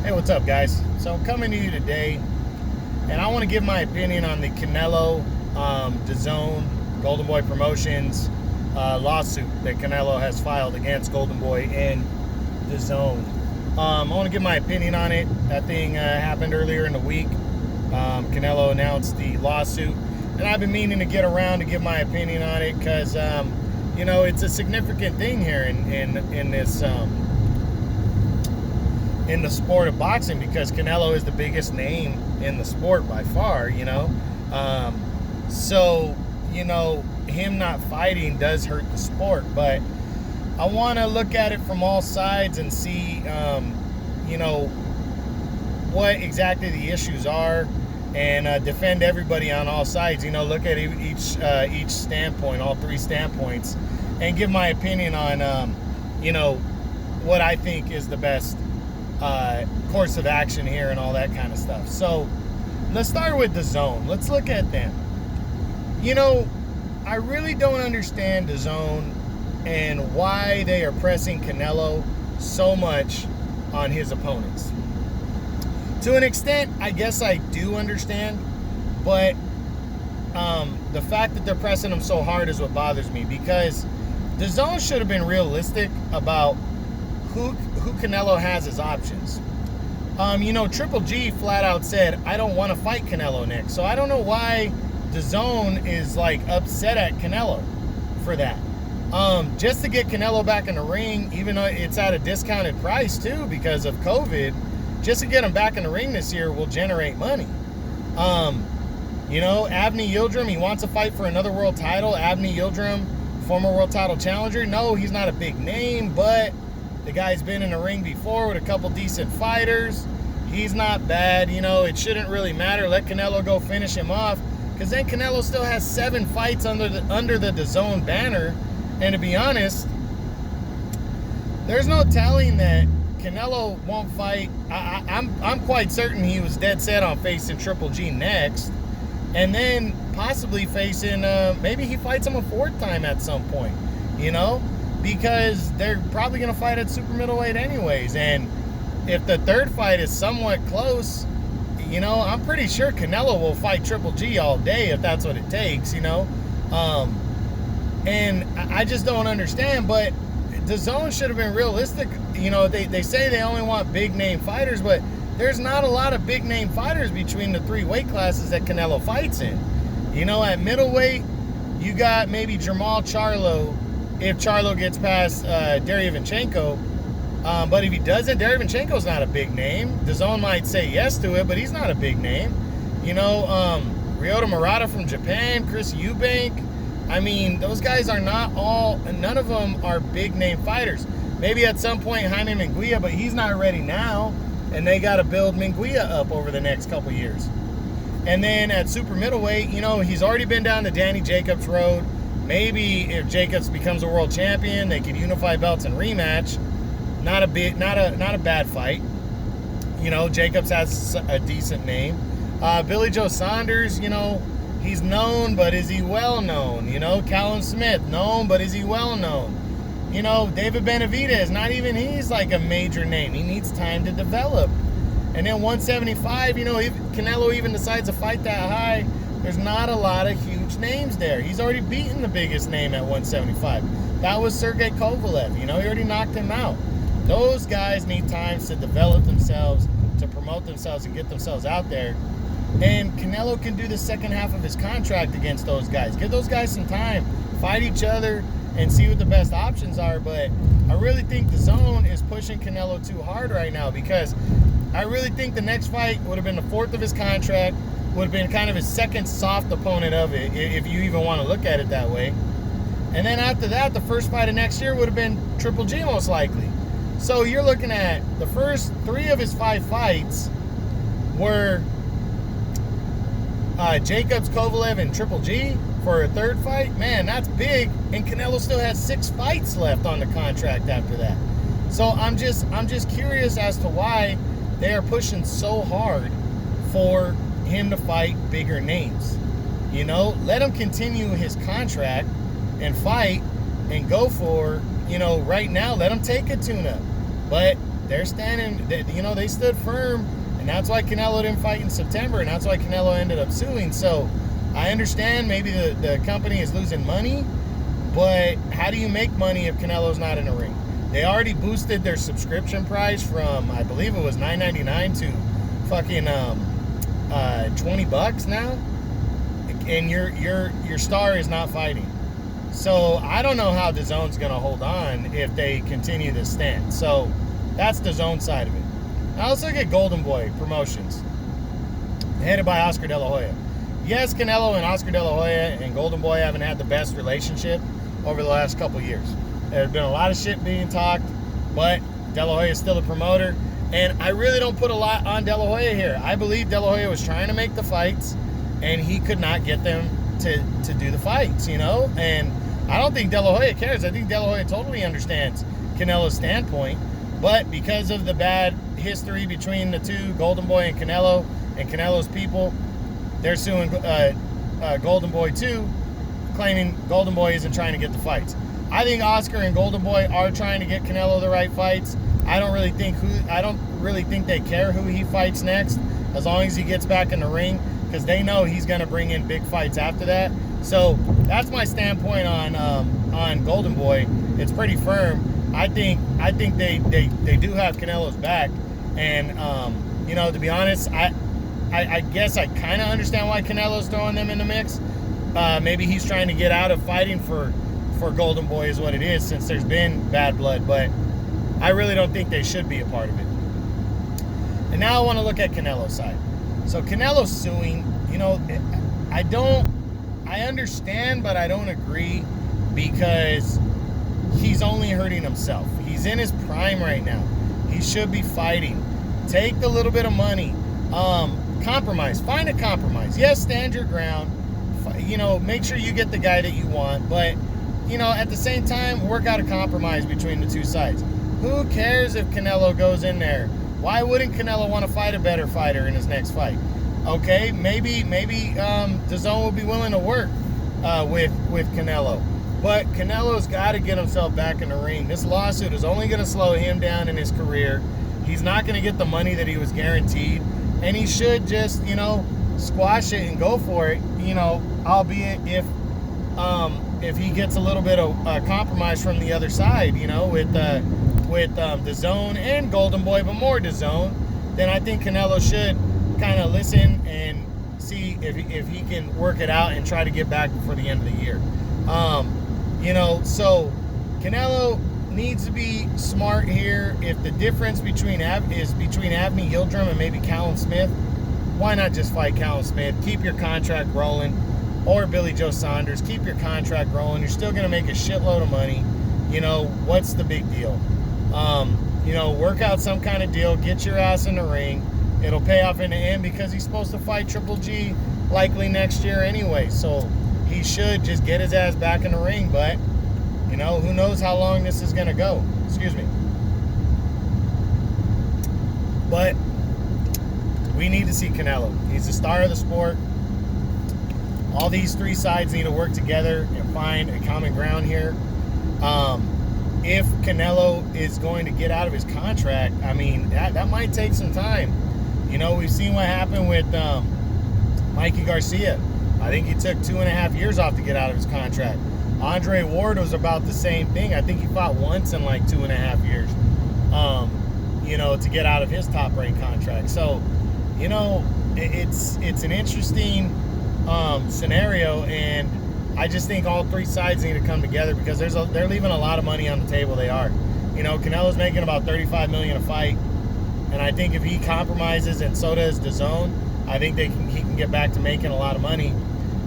Hey, what's up, guys? So I'm coming to you today, and I want to give my opinion on the Canelo, DAZN, Golden Boy Promotions lawsuit that Canelo has filed against Golden Boy and DAZN. I want to give my opinion on it. That thing happened earlier in the week. Canelo announced the lawsuit, and I've been meaning to get around to give my opinion on it because, it's a significant thing here in this. In the sport of boxing, because Canelo is the biggest name in the sport by far, so him not fighting does hurt the sport, but I want to look at it from all sides and see what exactly the issues are, and defend everybody on all sides. Look at each standpoint, all three standpoints, and give my opinion on what I think is the best course of action here and all that kind of stuff. So let's start with DAZN. Let's look at them. I really don't understand DAZN and why they are pressing Canelo so much on his opponents. To an extent, I guess I do understand, but the fact that they're pressing him so hard is what bothers me, because DAZN should have been realistic about who Canelo has as options. Triple G flat out said, I don't want to fight Canelo next. So I don't know why DAZN is upset at Canelo for that. Just to get Canelo back in the ring, even though it's at a discounted price too because of COVID, just to get him back in the ring this year will generate money. Avni Yildirim, he wants to fight for another world title. Avni Yildirim, former world title challenger. No, he's not a big name, but the guy's been in the ring before with a couple decent fighters. He's not bad. It shouldn't really matter. Let Canelo go finish him off, because then Canelo still has 7 fights under the DAZN banner. And to be honest, there's no telling that Canelo won't fight. I'm quite certain he was dead set on facing Triple G next, and then possibly facing, maybe he fights him a 4th time at some point, because they're probably going to fight at super middleweight anyways. And if the 3rd fight is somewhat close, I'm pretty sure Canelo will fight Triple G all day if that's what it takes, and I just don't understand. But DAZN should have been realistic. They say they only want big name fighters, but there's not a lot of big name fighters between the 3 weight classes that Canelo fights in. At middleweight, you got maybe Jermall Charlo, if Charlo gets past Derevyanchenko. But if he doesn't, Derevyanchenko's not a big name. DAZN might say yes to it, but he's not a big name. Ryota Murata from Japan, Chris Eubank. I mean, those guys are not all, none of them are big name fighters. Maybe at some point Jaime Munguia, but he's not ready now, and they got to build Munguia up over the next couple years. And then at super middleweight, he's already been down the Danny Jacobs road. Maybe if Jacobs becomes a world champion, they could unify belts and rematch. Not a bad fight. Jacobs has a decent name. Billy Joe Saunders, he's known, but is he well known? Callum Smith, known, but is he well known? David Benavidez, not even he's a major name. He needs time to develop. And then 175, if Canelo even decides to fight that high, there's not a lot of huge names there. He's already beaten the biggest name at 175. That was Sergey Kovalev. He already knocked him out. Those guys need time to develop themselves, to promote themselves, and get themselves out there. And Canelo can do the second half of his contract against those guys. Give those guys some time. Fight each other and see what the best options are. But I really think DAZN is pushing Canelo too hard right now, because I really think the next fight would have been the 4th of his contract, would have been kind of his second soft opponent of it, if you even want to look at it that way. And then after that, the first fight of next year would have been Triple G most likely. So you're looking at the first 3 of his 5 fights were Jacobs, Kovalev, and Triple G for a 3rd fight. Man, that's big. And Canelo still has 6 fights left on the contract after that. So I'm just curious as to why they are pushing so hard for him to fight bigger names. Let him continue his contract and fight and go for, right now, let him take a tune-up. But they're standing, they stood firm, and that's why Canelo didn't fight in September, and that's why Canelo ended up suing. So I understand maybe the company is losing money, but how do you make money if Canelo's not in the ring? They already boosted their subscription price from, I believe it was $9.99 to fucking $20 now, and your star is not fighting. So I don't know how DAZN's gonna hold on if they continue this stance. So that's the DAZN side of it. Now let's look at Golden Boy Promotions, headed by Oscar De La Hoya. Yes, Canelo and Oscar De La Hoya and Golden Boy haven't had the best relationship over the last couple years. There's been a lot of shit being talked, but De La Hoya is still a promoter, and I really don't put a lot on De La Hoya here. I believe De La Hoya was trying to make the fights, and he could not get them to do the fights, and I don't think De La Hoya cares. I think De La Hoya totally understands Canelo's standpoint, but because of the bad history between the two, Golden Boy and Canelo's people, they're suing Golden Boy too, claiming Golden Boy isn't trying to get the fights. I think Oscar and Golden Boy are trying to get Canelo the right fights. I don't really think they care who he fights next, as long as he gets back in the ring, because they know he's going to bring in big fights after that. So that's my standpoint on Golden Boy. It's pretty firm. I think they do have Canelo's back, and to be honest, I guess I kind of understand why Canelo's throwing them in the mix. Maybe he's trying to get out of fighting for Golden Boy is what it is, since there's been bad blood, but I really don't think they should be a part of it. And now I want to look at Canelo's side. So Canelo's suing, I understand, but I don't agree, because he's only hurting himself. He's in his prime right now. He should be fighting. Take the little bit of money. Compromise. Find a compromise. Yes, stand your ground. Make sure you get the guy that you want, but at the same time, work out a compromise between the two sides. Who cares if Canelo goes in there? Why wouldn't Canelo want to fight a better fighter in his next fight? Okay, maybe DAZN will be willing to work with Canelo, but Canelo's got to get himself back in the ring. This lawsuit is only going to slow him down in his career. He's not going to get the money that he was guaranteed, and he should just squash it and go for it. Albeit if he gets a little bit of compromise from the other side, with DAZN and Golden Boy, but more DAZN, then I think Canelo should kind of listen and see if he can work it out and try to get back before the end of the year. So Canelo needs to be smart here. If the difference between Avni Yildirim and maybe Callum Smith, why not just fight Callum Smith? Keep your contract rolling. Or Billy Joe Saunders, keep your contract rolling. You're still going to make a shitload of money. What's the big deal? Work out some kind of deal. Get your ass in the ring. It'll pay off in the end, because he's supposed to fight Triple G likely next year anyway. So he should just get his ass back in the ring. But, who knows how long this is going to go. Excuse me. But we need to see Canelo. He's the star of the sport. All these three sides need to work together and find a common ground here. If Canelo is going to get out of his contract, that might take some time. We've seen what happened with Mikey Garcia. I think he took 2.5 years off to get out of his contract. Andre Ward was about the same thing. I think he fought once in like 2.5 years, to get out of his top-ranked contract. So, it's an interesting scenario, and I just think all three sides need to come together, because they're leaving a lot of money on the table. They are. Canelo's making about $35 million a fight, and I think if he compromises, and so does DAZN, I think he can get back to making a lot of money.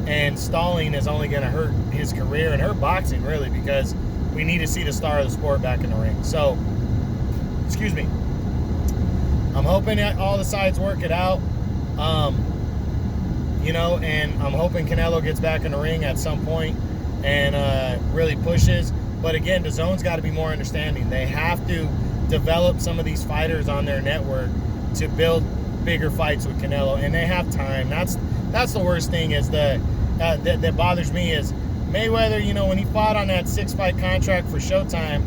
And stalling is only going to hurt his career and hurt boxing, really, because we need to see the star of the sport back in the ring. So, excuse me. I'm hoping that all the sides work it out. And I'm hoping Canelo gets back in the ring at some point and really pushes. But again, DAZN's got to be more understanding. They have to develop some of these fighters on their network to build bigger fights with Canelo, and they have time. That's the worst thing is that bothers me is Mayweather. When he fought on that 6-fight contract for Showtime,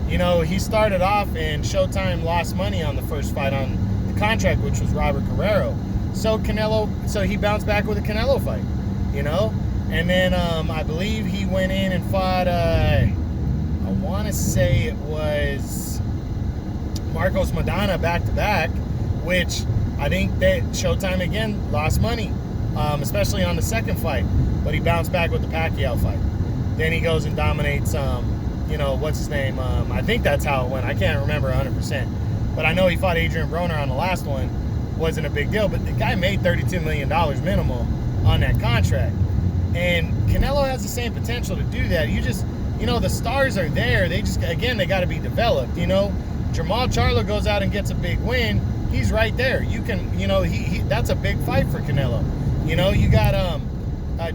you know, he started off and Showtime lost money on the first fight on the contract, which was Robert Guerrero. So he bounced back with a Canelo fight, you know? And then I believe he went in and fought, I want to say it was Marcos Maidana back-to-back, which I think that Showtime, again, lost money, especially on the second fight. But he bounced back with the Pacquiao fight. Then he goes and dominates, you know, what's his name? I think that's how it went. I can't remember 100%. But I know he fought Adrian Broner on the last one. Wasn't a big deal. But the guy made $32 million minimum on that contract. And Canelo has the same potential to do that. You just, you know, the stars are there. They just, again, they got to be developed, you know. Jamal Charlo goes out and gets a big win. He's right there. You can, you know, that's a big fight for Canelo. You know, you got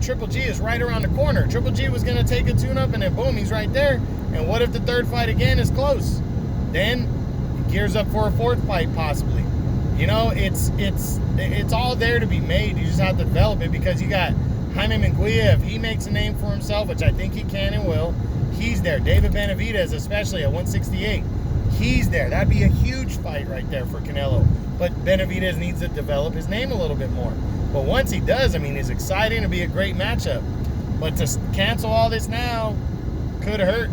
Triple G is right around the corner. Triple G was going to take a tune-up, and then boom, he's right there. And what if the third fight again is close? Then he gears up for a fourth fight possibly. You know, it's all there to be made. You just have to develop it, because you got Jaime Munguia. If he makes a name for himself, which I think he can and will, he's there. David Benavidez, especially at 168, he's there. That'd be a huge fight right there for Canelo. But Benavidez needs to develop his name a little bit more. But once he does, I mean, it's exciting to be a great matchup. But to cancel all this now could hurt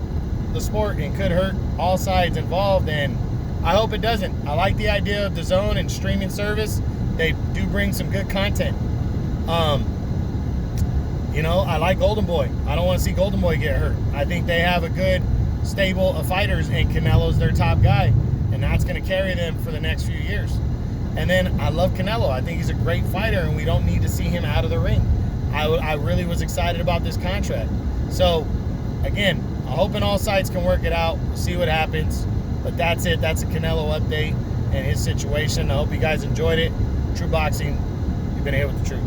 the sport and could hurt all sides involved. And I hope it doesn't. I like the idea of DAZN and streaming service. They do bring some good content. You know, I like Golden Boy. I don't want to see Golden Boy get hurt. I think they have a good stable of fighters, and Canelo's their top guy, and that's going to carry them for the next few years. And then I love Canelo. I think he's a great fighter, and we don't need to see him out of the ring. I really was excited about this contract. So, again, I'm hoping all sides can work it out. We'll see what happens. But that's it. That's a Canelo update and his situation. I hope you guys enjoyed it. True Boxing, you've been here with the truth.